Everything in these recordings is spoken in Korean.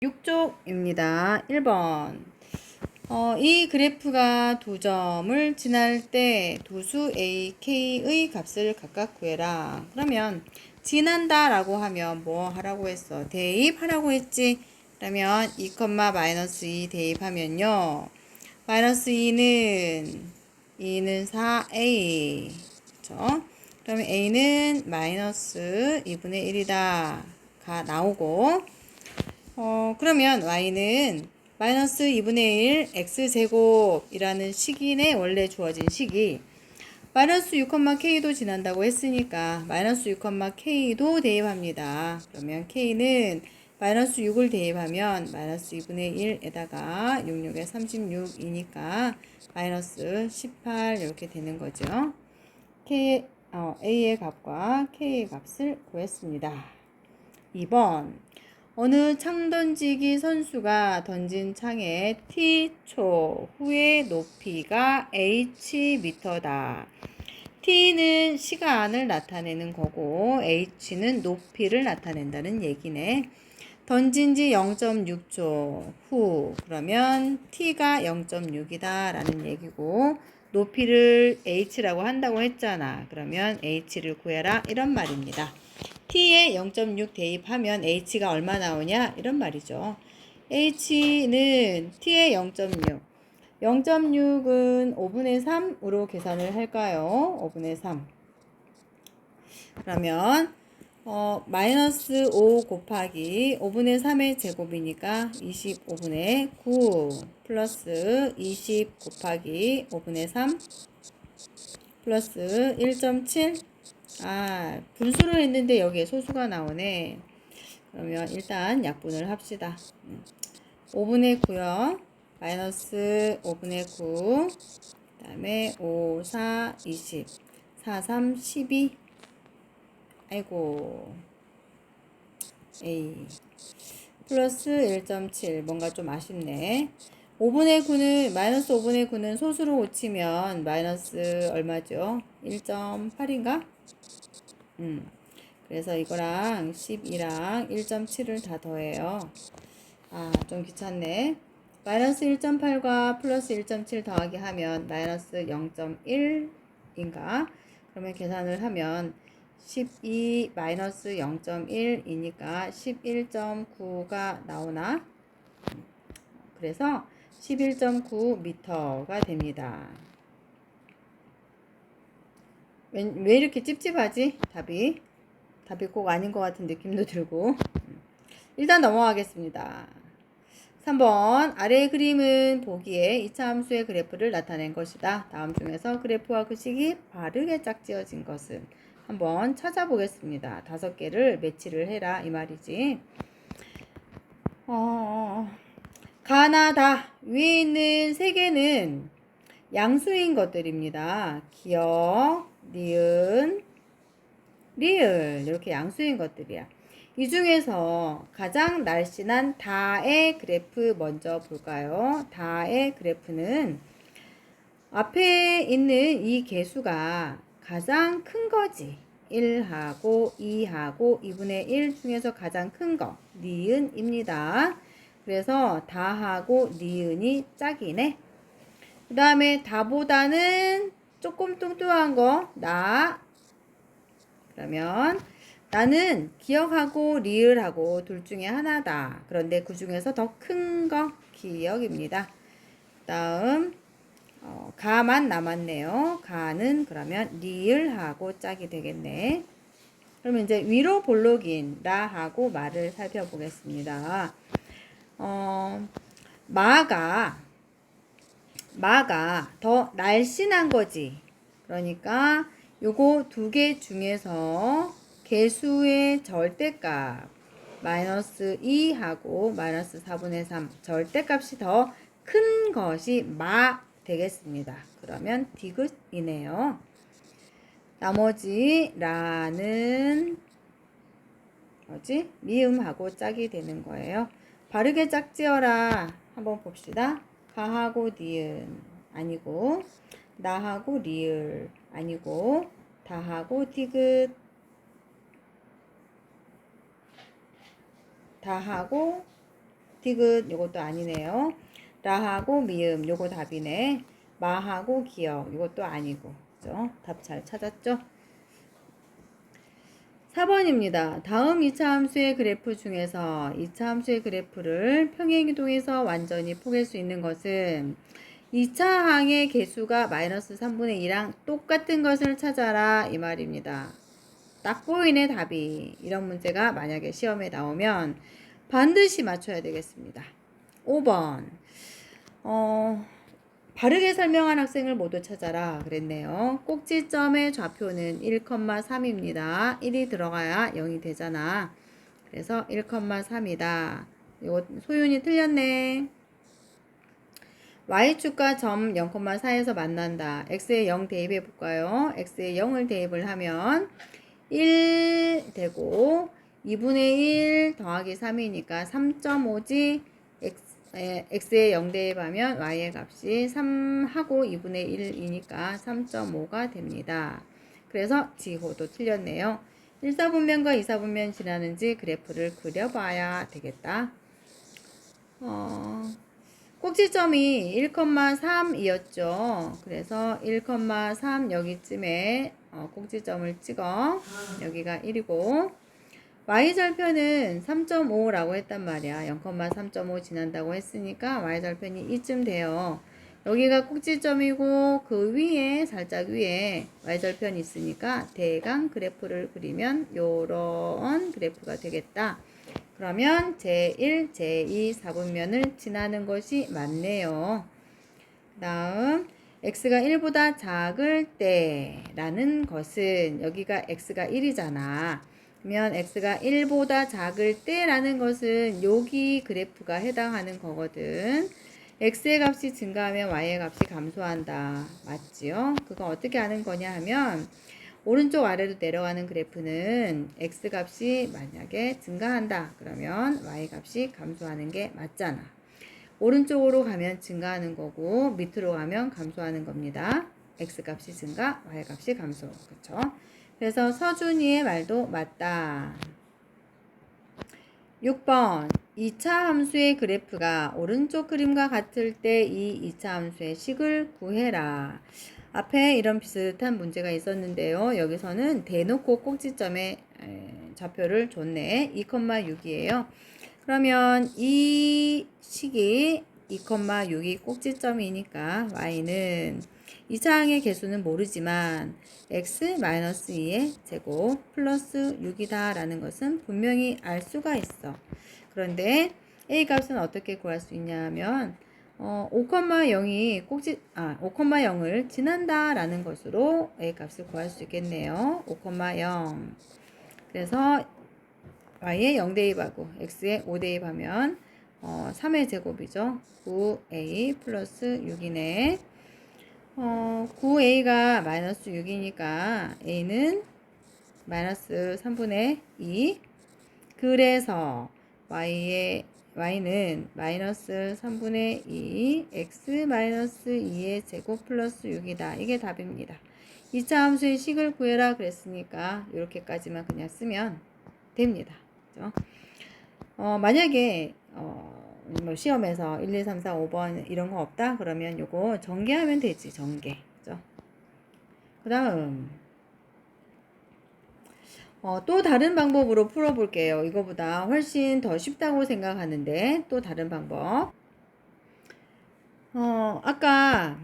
6쪽입니다. 1번. 이 그래프가 두 점을 지날 때 도수 A, K의 값을 각각 구해라. 그러면 지난다 라고 하면 뭐 하라고 했어? 대입하라고 했지? 그러면 2, 마이너스 2 대입하면요. 마이너스 2는 4A. 그쵸? 그러면 A는 마이너스 2분의 1이다. 가 나오고, 그러면 y는 마이너스 2분의 1 x제곱이라는 식이 내 원래 주어진 식이 마이너스 6, k도 지난다고 했으니까 마이너스 6, k도 대입합니다. 그러면 k는 마이너스 6을 대입하면 마이너스 2분의 1에다가 66에 36이니까 마이너스 18 이렇게 되는 거죠. A의 값과 K의 값을 구했습니다. 2번. 어느 창 던지기 선수가 던진 창의 T초 후의 높이가 Hm다. T는 시간을 나타내는 거고 H는 높이를 나타낸다는 얘기네. 던진 지 0.6초 후 그러면 T가 0.6이다 라는 얘기고 높이를 H라고 한다고 했잖아. 그러면 H를 구해라 이런 말입니다. T에 0.6 대입하면 H가 얼마 나오냐? 이런 말이죠. H는 T에 0.6. 0.6은 5분의 3으로 계산을 할까요? 5분의 3. 그러면 마이너스 5 곱하기 5분의 3의 제곱이니까 25분의 9 플러스 20 곱하기 5분의 3 플러스 1.7 분수를 했는데 여기에 소수가 나오네. 그러면 일단 약분을 합시다. 5분의 9요. 마이너스 5분의 9. 그 다음에 5, 4, 20. 4, 3, 12. 아이고. A. 플러스 1.7. 뭔가 좀 아쉽네. 5분의 9는, 마이너스 5분의 9는 소수로 고치면 마이너스 얼마죠? 1.8인가? 그래서 이거랑 12랑 1.7을 다 더해요. 좀 귀찮네. 마이너스 1.8과 플러스 1.7 더하기 하면 마이너스 0.1인가? 그러면 계산을 하면 12 마이너스 0.1이니까 11.9가 나오나? 그래서 11.9m가 됩니다. 왜 이렇게 찝찝하지? 답이 꼭 아닌 것 같은 느낌도 들고. 일단 넘어가겠습니다. 3번. 아래의 그림은 보기에 2차 함수의 그래프를 나타낸 것이다. 다음 중에서 그래프와 그 식이 바르게 짝지어진 것은? 한번 찾아보겠습니다. 5개를 매치를 해라 이 말이지. 가나 다 위에 있는 3개는 양수인 것들입니다. 기역, 니은, 리을 이렇게 양수인 것들이야. 이 중에서 가장 날씬한 다의 그래프 먼저 볼까요? 다의 그래프는 앞에 있는 이 개수가 가장 큰 거지. 1하고 2하고 2분의 1 중에서 가장 큰 거 니은입니다. 그래서 다하고 니은이 짝이네. 그 다음에 다보다는 조금 뚱뚱한 거 나. 그러면 나는 기역하고 리을하고 둘 중에 하나다. 그런데 그 중에서 더 큰 거 기역입니다. 다음 가만 남았네요. 가는 그러면 리을하고 짝이 되겠네. 그러면 이제 위로 볼록인 라하고 마를 살펴보겠습니다. 마가 더 날씬한 거지. 그러니까 요거 2개 중에서 개수의 절대값 마이너스 2하고 마이너스 4분의 3 절대값이 더 큰 것이 마 되겠습니다. 그러면 디귿이네요. 나머지 라는 미음하고 짝이 되는 거예요. 바르게 짝지어라 한번 봅시다. 가하고 니은 아니고 나하고 리을 아니고 다하고 디귿 다하고 디귿 요것도 아니네요. 라하고 미음 요거 답이네. 마하고 기역 요것도 아니고. 그죠? 답 잘 찾았죠? 4번입니다. 다음 2차 함수의 그래프 중에서 2차 함수의 그래프를 평행이동에서 완전히 포갤 수 있는 것은 2차 항의 개수가 마이너스 3분의 2랑 똑같은 것을 찾아라 이 말입니다. 딱 보이네 답이. 이런 문제가 만약에 시험에 나오면 반드시 맞춰야 되겠습니다. 5번 바르게 설명한 학생을 모두 찾아라 그랬네요. 꼭지점의 좌표는 1,3입니다. 1이 들어가야 0이 되잖아. 그래서 1,3이다. 이거 소윤이 틀렸네. y축과 점 0,4에서 만난다. x에 0 대입해 볼까요? x에 0을 대입을 하면 1 되고 2분의 1 더하기 3이니까 3.5지. x에 0 대입하면 y의 값이 3하고 2분의 1이니까 3.5가 됩니다. 그래서 지호도 틀렸네요. 1사분면과 2사분면 지나는지 그래프를 그려봐야 되겠다. 꼭지점이 1,3이었죠. 그래서 1,3 여기쯤에 꼭지점을 찍어. 여기가 1이고 y절편은 3.5라고 했단 말이야. 0,3.5 지난다고 했으니까 y절편이 이쯤 돼요. 여기가 꼭지점이고 그 위에 살짝 위에 y절편이 있으니까 대강 그래프를 그리면 요런 그래프가 되겠다. 그러면 제1, 제2 사분면을 지나는 것이 맞네요. 그 다음 x가 1보다 작을 때 라는 것은 여기가 x가 1이잖아. 그러면 x가 1보다 작을 때 라는 것은 여기 그래프가 해당하는 거거든. x의 값이 증가하면 y의 값이 감소한다. 맞지요? 그거 어떻게 하는 거냐 하면 오른쪽 아래로 내려가는 그래프는 x 값이 만약에 증가한다. 그러면 y 값이 감소하는 게 맞잖아. 오른쪽으로 가면 증가하는 거고 밑으로 가면 감소하는 겁니다. x 값이 증가, y 값이 감소. 그렇죠? 그래서 서준이의 말도 맞다. 6번 2차 함수의 그래프가 오른쪽 그림과 같을 때 이 2차 함수의 식을 구해라. 앞에 이런 비슷한 문제가 있었는데요. 여기서는 대놓고 꼭지점에 좌표를 줬네. 2,6이에요. 그러면 이 식이 2,6이 꼭지점이니까 y는 2차항의 개수는 모르지만 x-2의 제곱 플러스 6이다 라는 것은 분명히 알 수가 있어. 그런데 a 값은 어떻게 구할 수 있냐면 5,0이 5,0을 지난다 라는 것으로 a 값을 구할 수 있겠네요. 5,0 그래서 y에 0 대입하고 x에 5 대입하면 3의 제곱이죠. 9a 플러스 6이네. 9a가 마이너스 6이니까 a는 마이너스 3분의 2. 그래서 y는 마이너스 3분의 2 x 마이너스 2의 제곱 플러스 6이다. 이게 답입니다. 2차 함수의 식을 구해라 그랬으니까 이렇게까지만 그냥 쓰면 됩니다. 그렇죠? 만약에 뭐 시험에서 1, 2, 3, 4, 5번 이런 거 없다? 그러면 요거 전개하면 되지. 전개. 그죠? 그 다음 또 다른 방법으로 풀어볼게요. 이거보다 훨씬 더 쉽다고 생각하는데 또 다른 방법. 아까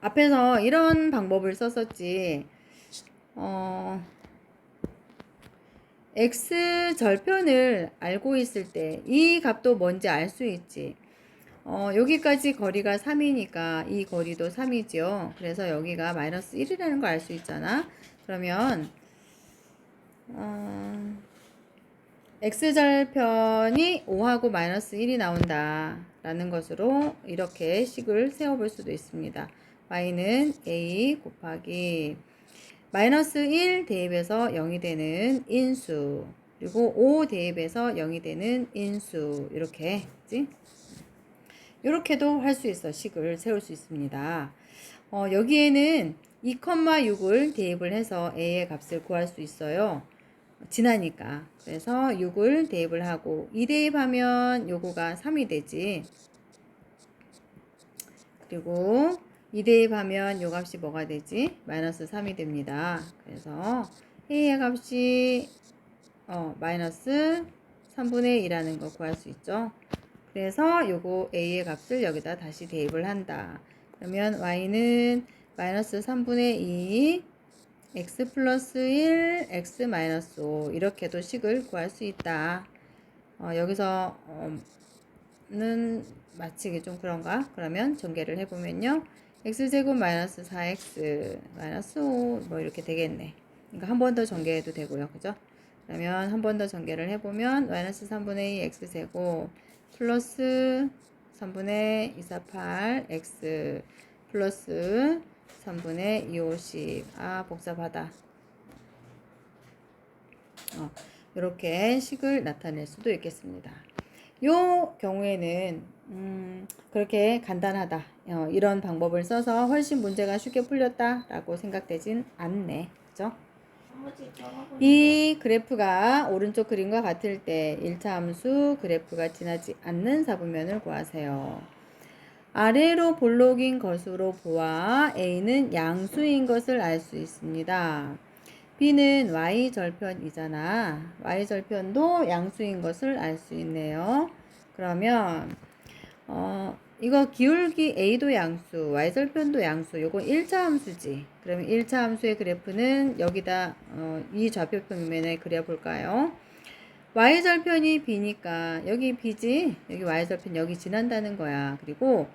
앞에서 이런 방법을 썼었지. x 절편을 알고 있을 때 이 값도 뭔지 알 수 있지. 여기까지 거리가 3이니까 이 거리도 3이죠. 그래서 여기가 마이너스 1이라는 걸 알 수 있잖아. 그러면 x절편이 5하고 마이너스 1이 나온다 라는 것으로 이렇게 식을 세워볼 수도 있습니다. y는 a 곱하기 마이너스 1 대입해서 0이 되는 인수 그리고 5 대입해서 0이 되는 인수 이렇게 그치? 이렇게도 할 수 있어. 식을 세울 수 있습니다. 여기에는 2,6을 대입을 해서 a의 값을 구할 수 있어요. 지나니까. 그래서 6을 대입을 하고 2 대입하면 요거가 3이 되지. 그리고 2 대입하면 요 값이 뭐가 되지? 마이너스 3이 됩니다. 그래서 A의 값이 마이너스 3분의 2라는 걸 구할 수 있죠. 그래서 요거 A의 값을 여기다 다시 대입을 한다. 그러면 Y는 마이너스 3분의 2 x 플러스 1 x 마이너스 5 이렇게도 식을 구할 수 있다. 여기서 는 맞히기 좀 그런가? 그러면 전개를 해보면요. x제곱 마이너스 4x 마이너스 5 뭐 이렇게 되겠네. 그러니까 한 번 더 전개해도 되고요. 그죠? 그러면 한 번 더 전개를 해보면 마이너스 3분의 2 x제곱 플러스 3분의 248 x 플러스 3분의 250 복잡하다. 이렇게 식을 나타낼 수도 있겠습니다. 요 경우에는 그렇게 간단하다. 이런 방법을 써서 훨씬 문제가 쉽게 풀렸다 라고 생각되진 않네. 그죠? 이 그래프가 오른쪽 그림과 같을 때 1차 함수 그래프가 지나지 않는 사분면을 구하세요. 아래로 볼록인 것으로 보아 A는 양수인 것을 알 수 있습니다. B는 Y절편이잖아. Y절편도 양수인 것을 알 수 있네요. 그러면 이거 기울기 A도 양수, Y절편도 양수. 요건 1차 함수지. 그러면 1차 함수의 그래프는 여기다 이 좌표 평면에 그려볼까요? Y절편이 B니까 여기 B지? 여기 Y절편 여기 지난다는 거야. 그리고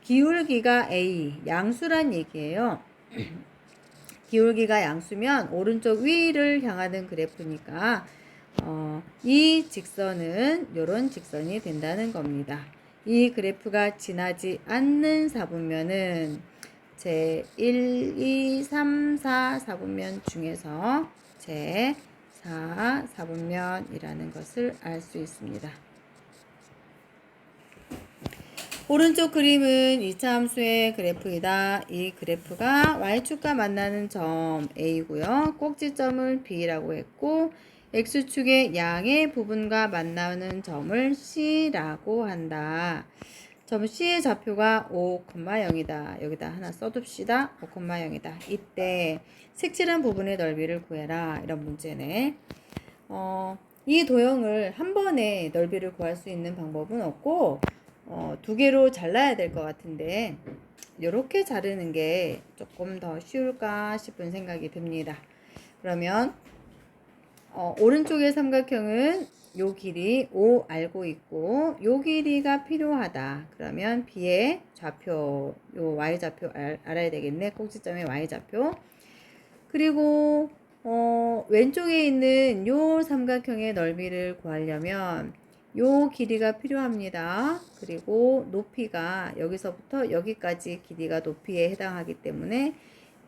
기울기가 A, 양수란 얘기예요. 기울기가 양수면 오른쪽 위를 향하는 그래프니까 이 직선은 요런 직선이 된다는 겁니다. 이 그래프가 지나지 않는 사분면은 제 1, 2, 3, 4 사분면 중에서 제 4 사분면이라는 것을 알 수 있습니다. 오른쪽 그림은 2차 함수의 그래프이다. 이 그래프가 Y축과 만나는 점 A고요. 꼭지점을 B라고 했고 X축의 양의 부분과 만나는 점을 C라고 한다. 점 C의 좌표가 5,0이다. 여기다 하나 써둡시다. 5,0이다. 이때 색칠한 부분의 넓이를 구해라. 이런 문제네. 이 도형을 한 번에 넓이를 구할 수 있는 방법은 없고 두 개로 잘라야 될 것 같은데 이렇게 자르는 게 조금 더 쉬울까 싶은 생각이 듭니다. 그러면 오른쪽의 삼각형은 요 길이 5 알고 있고 요 길이가 필요하다. 그러면 B의 좌표, 요 Y좌표 알아야 되겠네. 꼭지점의 Y좌표. 그리고 왼쪽에 있는 요 삼각형의 넓이를 구하려면 요 길이가 필요합니다. 그리고 높이가 여기서부터 여기까지 길이가 높이에 해당하기 때문에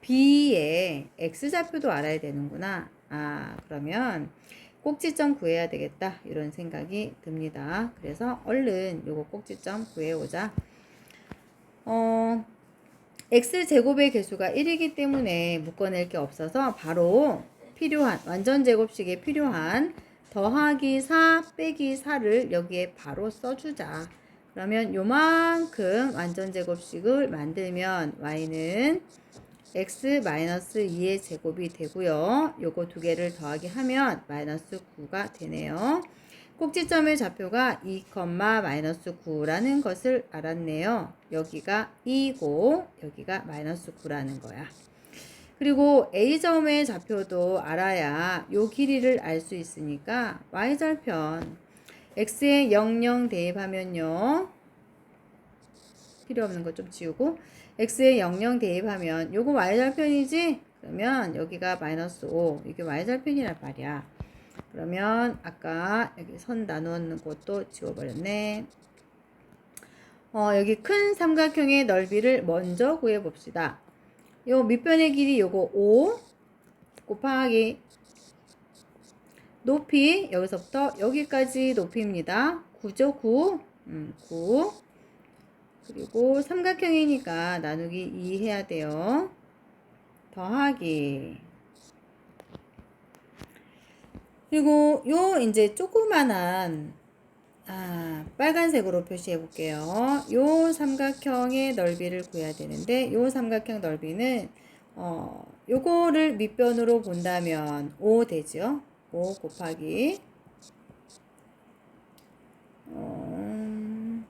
B의 X좌표도 알아야 되는구나. 그러면 꼭지점 구해야 되겠다. 이런 생각이 듭니다. 그래서 얼른 요거 꼭지점 구해오자. X제곱의 개수가 1이기 때문에 묶어낼 게 없어서 바로 필요한 완전제곱식에 필요한 더하기 4 빼기 4를 여기에 바로 써주자. 그러면 요만큼 완전제곱식을 만들면 Y는 x-2의 제곱이 되고요. 요거 두 개를 더하기 하면 마이너스 9가 되네요. 꼭지점의 좌표가 2,-9라는 것을 알았네요. 여기가 2고 여기가 마이너스 9라는 거야. 그리고 A점의 좌표도 알아야 요 길이를 알 수 있으니까 Y절편 X에 00 대입하면요. 필요 없는 거 좀 지우고 X에 00 대입하면 요거 Y절편이지? 그러면 여기가 마이너스 5 이게 Y절편이란 말이야. 그러면 아까 여기 선 나누는 것도 지워버렸네. 여기 큰 삼각형의 넓이를 먼저 구해봅시다. 요 밑변의 길이 요거 5 곱하기 높이 여기서부터 여기까지 높이입니다. 9죠? 9. 9. 그리고 삼각형이니까 나누기 2 해야 돼요. 더하기 그리고 요 이제 조그만한 빨간색으로 표시해 볼게요. 요 삼각형의 넓이를 구해야 되는데 요 삼각형 넓이는 요거를 밑변으로 본다면 5 되죠. 5 곱하기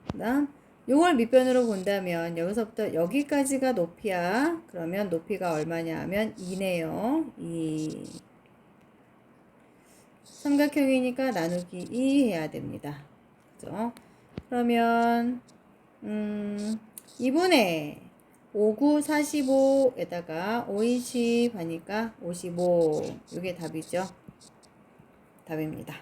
그다음 요걸 밑변으로 본다면 여기서부터 여기까지가 높이야. 그러면 높이가 얼마냐 하면 2네요. 2 삼각형이니까 나누기 2 해야 됩니다. 그죠? 그러면 2분의 5, 9, 45에다가 5, 20 하니까 55. 이게 답이죠. 답입니다.